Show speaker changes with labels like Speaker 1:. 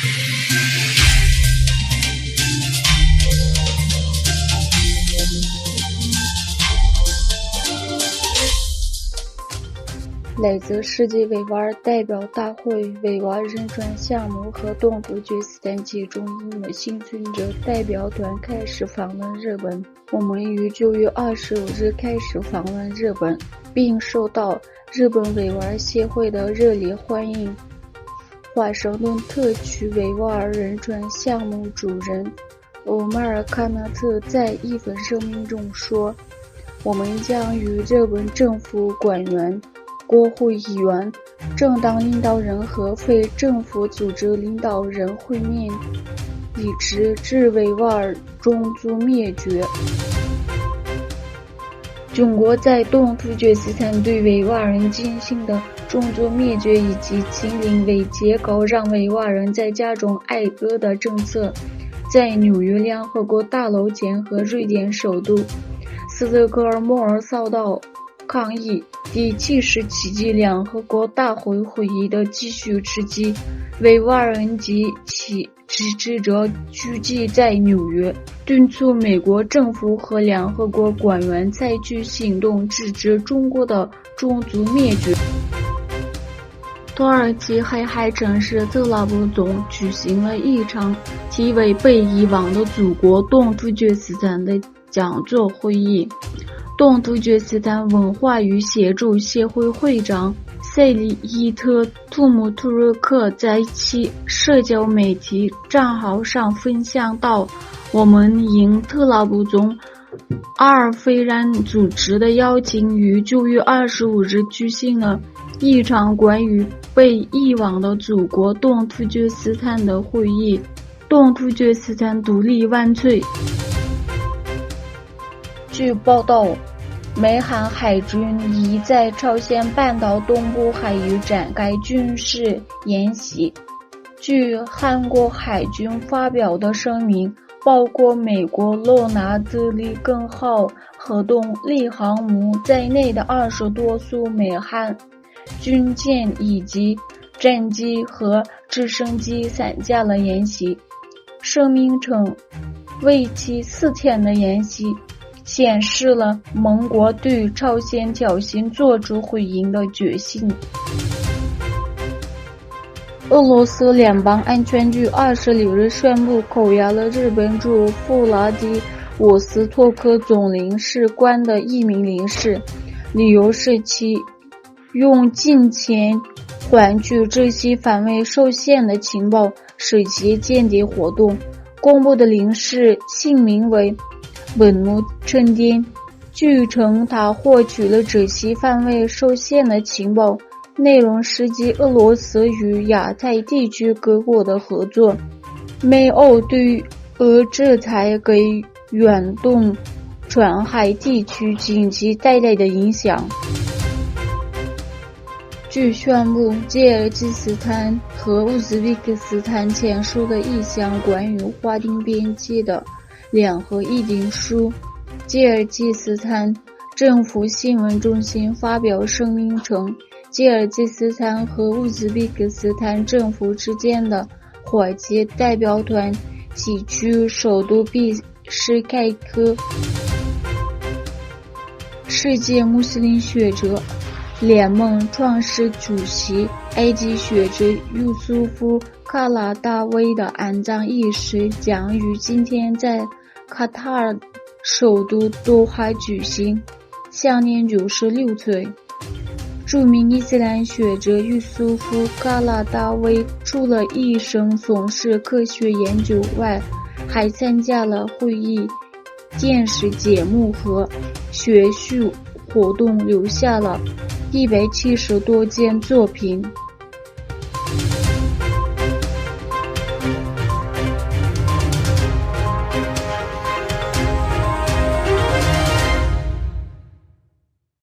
Speaker 1: 来自世界维吾尔代表大会维吾尔人权项目和东突厥斯坦集中营的幸存者代表团开始访问日本。我们于9月25日开始访问日本，并受到日本维吾尔协会的热烈欢迎。华盛顿特区维吾尔人权项目主任欧马尔·卡纳特在一份声明中说，我们将与日本政府官员、国会议员、政党领导人和非政府组织领导人会面，以直至维吾尔种族灭绝。中国在东突厥斯坦对维吾尔人进行的种族灭绝以及禁令为借口让维吾尔人在家中挨饿的政策，在纽约联合国大楼前和瑞典首都斯德哥尔摩尔遭到抗议。第77届联合国大会会议的继续之际，维吾尔人及其支持者聚集在纽约，敦促美国政府和联合国官员采取行动制止中国的种族灭绝。土耳其黑海城市特拉布宗举行了一场题为被遗忘的祖国东突厥斯坦的讲座会议。东突厥斯坦文化与协助协会会长塞里伊特·图姆图尔克在其社交媒体账号上分享到，我们应特拉布宗阿尔斐然组织的邀请，于9月25日举行了一场关于被遗忘的祖国东突厥斯坦的会议。东突厥斯坦独立万岁！据报道，美韩海军已在朝鲜半岛东部海域展开军事演习。据韩国海军发表的声明，包括美国罗纳德里根号核动力航母在内的20多艘美韩军舰以及战机和直升机参加了演习。声明称，为期4天的演习显示了盟国对朝鲜挑衅做出回应的决心。俄罗斯联邦安全局26日宣布扣押了日本驻弗拉迪沃斯托克总领事馆的一名领事，理由是其用金钱换取知悉范围受限的情报，使其间谍活动。公布的领事姓名为本木沉淀，据称他获取了知悉范围受限的情报，内容涉及俄罗斯与亚太地区各国的合作，美欧对俄制裁给远东船海地区经济带来的影响。据宣布，吉尔吉斯斯坦和乌兹别克斯坦签署的一项关于划定边界的联合议定书。吉尔吉斯斯坦政府新闻中心发表声明称，吉尔吉斯斯坦和乌兹别克斯坦政府之间的伙计代表团即去首都比什凯克。世界穆斯林学者联盟创始主席埃及学者尤苏夫·卡拉达维的安葬仪式将于今天在卡塔尔首都多哈举行，享年96岁。著名伊斯兰学者尤苏夫·卡拉达维除了一生从事科学研究外，还参加了会议、电视节目和学术活动，留下了170多件作品。